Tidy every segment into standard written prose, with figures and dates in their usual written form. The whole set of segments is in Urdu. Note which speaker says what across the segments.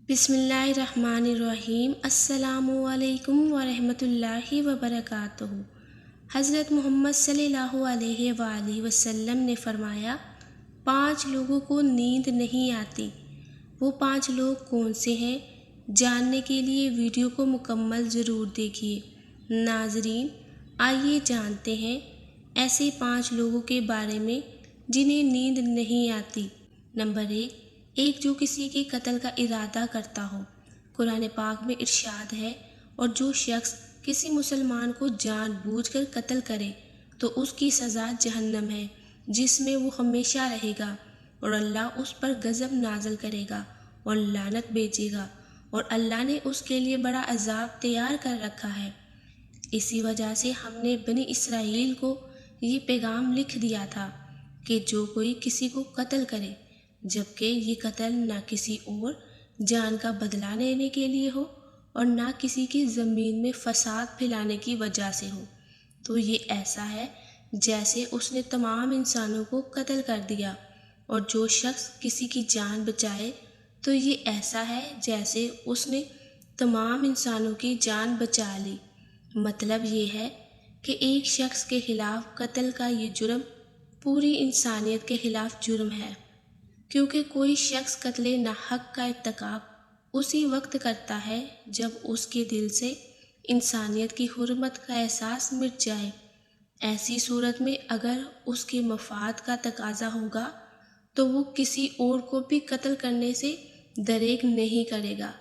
Speaker 1: بسم اللہ الرحمن الرحیم۔ السلام علیکم ورحمۃ اللہ وبرکاتہ۔ حضرت محمد صلی اللہ علیہ وآلہ وسلم نے فرمایا، 5 لوگوں کو نیند نہیں آتی۔ وہ 5 لوگ کون سے ہیں؟ جاننے کے لیے ویڈیو کو مکمل ضرور دیکھیے۔ ناظرین، آئیے جانتے ہیں ایسے 5 لوگوں کے بارے میں جنہیں نیند نہیں آتی۔ نمبر 1، ایک جو کسی کے قتل کا ارادہ کرتا ہو۔ قرآن پاک میں ارشاد ہے، اور جو شخص کسی مسلمان کو جان بوجھ کر قتل کرے تو اس کی سزا جہنم ہے، جس میں وہ ہمیشہ رہے گا، اور اللہ اس پر غضب نازل کرے گا اور لعنت بھیجے گا، اور اللہ نے اس کے لیے بڑا عذاب تیار کر رکھا ہے۔ اسی وجہ سے ہم نے بنی اسرائیل کو یہ پیغام لکھ دیا تھا کہ جو کوئی کسی کو قتل کرے، جبکہ یہ قتل نہ کسی اور جان کا بدلہ لینے کے لیے ہو اور نہ کسی کی زمین میں فساد پھیلانے کی وجہ سے ہو، تو یہ ایسا ہے جیسے اس نے تمام انسانوں کو قتل کر دیا، اور جو شخص کسی کی جان بچائے تو یہ ایسا ہے جیسے اس نے تمام انسانوں کی جان بچا لی۔ مطلب یہ ہے کہ ایک شخص کے خلاف قتل کا یہ جرم پوری انسانیت کے خلاف جرم ہے، کیونکہ کوئی شخص قتل ناحق کا ارتکاب اسی وقت کرتا ہے جب اس کے دل سے انسانیت کی حرمت کا احساس مٹ جائے۔ ایسی صورت میں اگر اس کے مفاد کا تقاضا ہوگا تو وہ کسی اور کو بھی قتل کرنے سے دریغ نہیں کرے گا،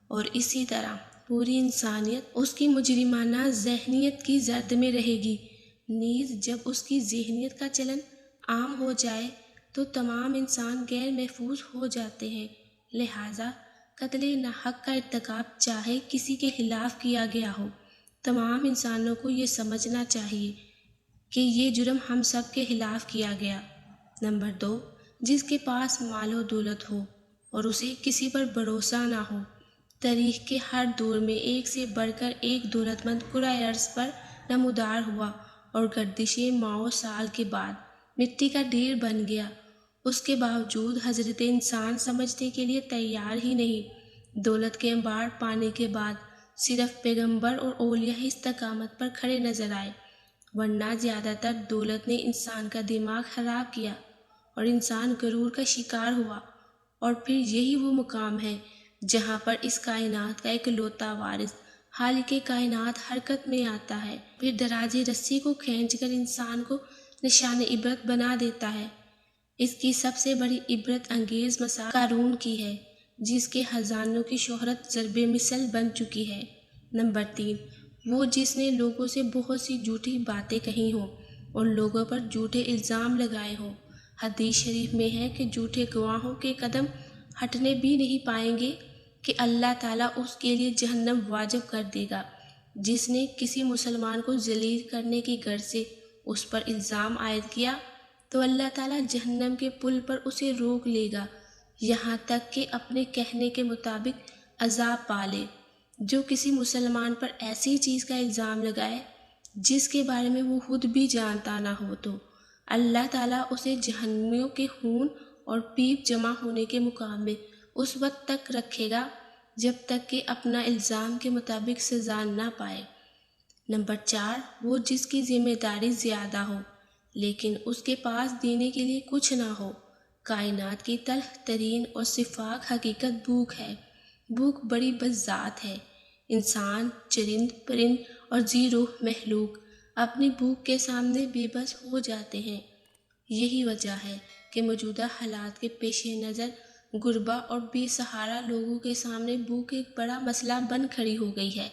Speaker 1: اور اسی طرح پوری انسانیت اس کی مجرمانہ ذہنیت کی زرد میں رہے گی۔ نیز جب اس کی ذہنیت کا چلن عام ہو جائے تو تمام انسان غیر محفوظ ہو جاتے ہیں۔ لہٰذا قتل ناحق کا ارتکاب چاہے کسی کے خلاف کیا گیا ہو، تمام انسانوں کو یہ سمجھنا چاہیے کہ یہ جرم ہم سب کے خلاف کیا گیا۔ نمبر 2، جس کے پاس مال و دولت ہو اور اسے کسی پر بھروسہ نہ ہو۔ تاریخ کے ہر دور میں ایک سے بڑھ کر ایک دولت مند کرۂ ارض پر نمودار ہوا اور گردش ماؤ سال کے بعد مٹی کا ڈھیر بن گیا۔ اس کے باوجود حضرت انسان سمجھنے کے لیے تیار ہی نہیں۔ دولت کے انبار پانے کے بعد صرف پیغمبر اور اولیاء ہی استقامت پر کھڑے نظر آئے، ورنہ زیادہ تر دولت نے انسان کا دماغ خراب کیا اور انسان غرور کا شکار ہوا۔ اور پھر یہی وہ مقام ہے جہاں پر اس کائنات کا اکلوتا وارث خالق کائنات حرکت میں آتا ہے، پھر دراز رسی کو کھینچ کر انسان کو نشان عبرت بنا دیتا ہے۔ اس کی سب سے بڑی عبرت انگیز مثال قارون کی ہے، جس کے خزانوں کی شہرت ضرب مثل بن چکی ہے۔ نمبر 3، وہ جس نے لوگوں سے بہت سی جھوٹی باتیں کہی ہوں اور لوگوں پر جھوٹے الزام لگائے ہوں۔ حدیث شریف میں ہے کہ جھوٹے گواہوں کے قدم ہٹنے بھی نہیں پائیں گے کہ اللہ تعالیٰ اس کے لیے جہنم واجب کر دے گا۔ جس نے کسی مسلمان کو ذلیل کرنے کی غرض سے اس پر الزام عائد کیا تو اللہ تعالیٰ جہنم کے پل پر اسے روک لے گا، یہاں تک کہ اپنے کہنے کے مطابق عذاب پالے۔ جو کسی مسلمان پر ایسی چیز کا الزام لگائے جس کے بارے میں وہ خود بھی جانتا نہ ہو تو اللہ تعالیٰ اسے جہنمیوں کے خون اور پیپ جمع ہونے کے مقام میں اس وقت تک رکھے گا جب تک کہ اپنا الزام کے مطابق سزا نہ پائے۔ نمبر 4، وہ جس کی ذمہ داری زیادہ ہو لیکن اس کے پاس دینے کے لیے کچھ نہ ہو۔ کائنات کی تلخ ترین اور شفاف حقیقت بھوک ہے۔ بھوک بڑی بذات ہے۔ انسان، چرند پرند اور ذی روح مخلوق اپنی بھوک کے سامنے بے بس ہو جاتے ہیں۔ یہی وجہ ہے کہ موجودہ حالات کے پیش نظر غربا اور بے سہارا لوگوں کے سامنے بھوک ایک بڑا مسئلہ بن کھڑی ہو گئی ہے۔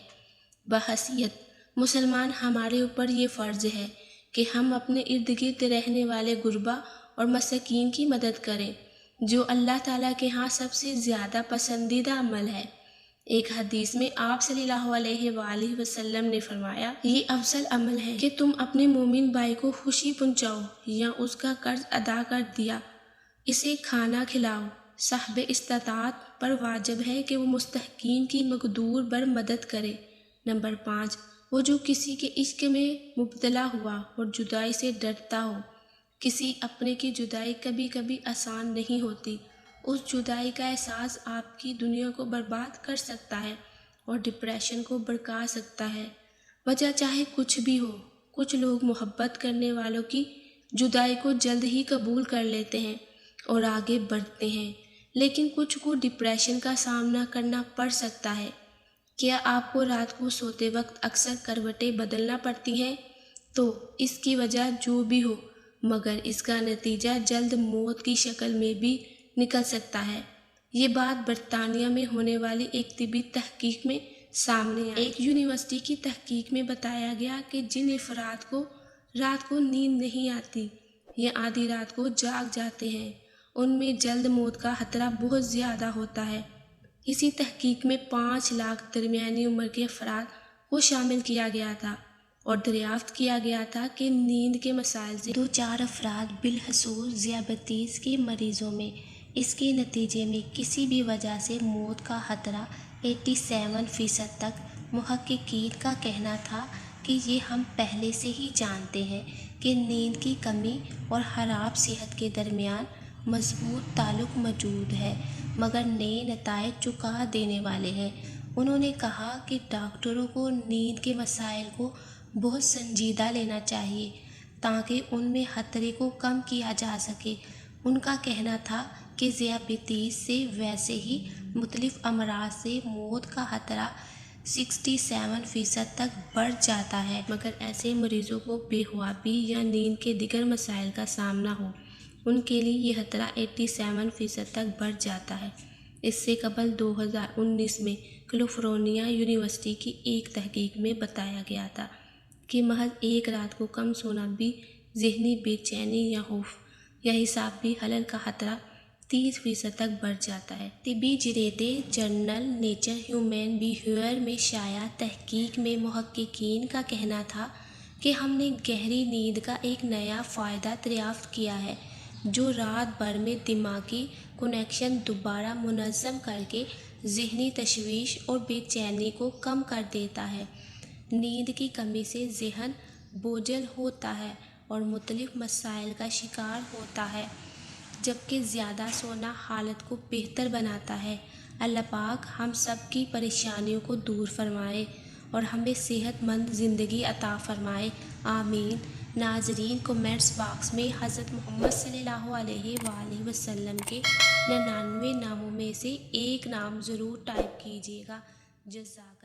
Speaker 1: بحیثیت مسلمان ہمارے اوپر یہ فرض ہے کہ ہم اپنے ارد گرد رہنے والے غربا اور مساکین کی مدد کریں، جو اللہ تعالیٰ کے ہاں سب سے زیادہ پسندیدہ عمل ہے۔ ایک حدیث میں آپ صلی اللہ علیہ وآلہ وسلم نے فرمایا، یہ افضل عمل ہے کہ تم اپنے مومن بھائی کو خوشی پہنچاؤ یا اس کا قرض ادا کر دیا، اسے کھانا کھلاؤ۔ صاحب استطاعت پر واجب ہے کہ وہ مستحقین کی مقدور بر مدد کرے۔ نمبر 5، وہ جو کسی کے عشق میں مبتلا ہوا اور جدائی سے ڈرتا ہو۔ کسی اپنے کی جدائی کبھی کبھی آسان نہیں ہوتی، اس جدائی کا احساس آپ کی دنیا کو برباد کر سکتا ہے اور ڈپریشن کو بڑھا سکتا ہے۔ وجہ چاہے کچھ بھی ہو، کچھ لوگ محبت کرنے والوں کی جدائی کو جلد ہی قبول کر لیتے ہیں اور آگے بڑھتے ہیں، لیکن کچھ کو ڈپریشن کا سامنا کرنا پڑ سکتا ہے۔ کیا آپ کو رات کو سوتے وقت اکثر کروٹیں بدلنا پڑتی ہیں؟ تو اس کی وجہ جو بھی ہو، مگر اس کا نتیجہ جلد موت کی شکل میں بھی نکل سکتا ہے۔ یہ بات برطانیہ میں ہونے والی ایک طبی تحقیق میں سامنے آئی۔ ایک یونیورسٹی کی تحقیق میں بتایا گیا کہ جن افراد کو رات کو نیند نہیں آتی یا آدھی رات کو جاگ جاتے ہیں، ان میں جلد موت کا خطرہ بہت زیادہ ہوتا ہے۔ اسی تحقیق میں 5 لاکھ درمیانی عمر کے افراد کو شامل کیا گیا تھا اور دریافت کیا گیا تھا کہ نیند کے مسائل سے 2-4 افراد بالخصوص ذیابیطس کے مریضوں میں اس کے نتیجے میں کسی بھی وجہ سے موت کا خطرہ 87% تک۔ محققین کا کہنا تھا کہ یہ ہم پہلے سے ہی جانتے ہیں کہ نیند کی کمی اور خراب صحت کے درمیان مضبوط تعلق موجود ہے، مگر نئے نتائج چونکا دینے والے ہیں۔ انہوں نے کہا کہ ڈاکٹروں کو نیند کے مسائل کو بہت سنجیدہ لینا چاہیے تاکہ ان میں خطرے کو کم کیا جا سکے۔ ان کا کہنا تھا کہ ذیابیطس سے ویسے ہی مختلف امراض سے موت کا خطرہ 67% تک بڑھ جاتا ہے، مگر ایسے مریضوں کو بے خوابی یا نیند کے دیگر مسائل کا سامنا ہو، ان کے لیے یہ خطرہ 87% تک بڑھ جاتا ہے۔ اس سے قبل 2019 میں کیلیفورنیا یونیورسٹی کی ایک تحقیق میں بتایا گیا تھا کہ محض ایک رات کو کم سونا بھی ذہنی بے چینی یا خوف یا اعصابی خلل کا خطرہ 30% تک بڑھ جاتا ہے۔ طبی جریدے جرنل نیچر ہیومن بیہیویئر میں شائع تحقیق میں محققین کا کہنا تھا کہ ہم نے گہری نیند کا ایک نیا فائدہ دریافت کیا ہے جو رات بھر میں دماغی کنیکشن دوبارہ منظم کر کے ذہنی تشویش اور بے چینی کو کم کر دیتا ہے۔ نیند کی کمی سے ذہن بوجھل ہوتا ہے اور مختلف مسائل کا شکار ہوتا ہے، جبکہ زیادہ سونا حالت کو بہتر بناتا ہے۔ اللہ پاک ہم سب کی پریشانیوں کو دور فرمائے اور ہمیں صحت مند زندگی عطا فرمائے، آمین۔ ناظرین، کومنٹس باکس میں حضرت محمد صلی اللہ علیہ وآلہ وسلم کے 99 ناموں میں سے ایک نام ضرور ٹائپ کیجیے گا۔ جزاک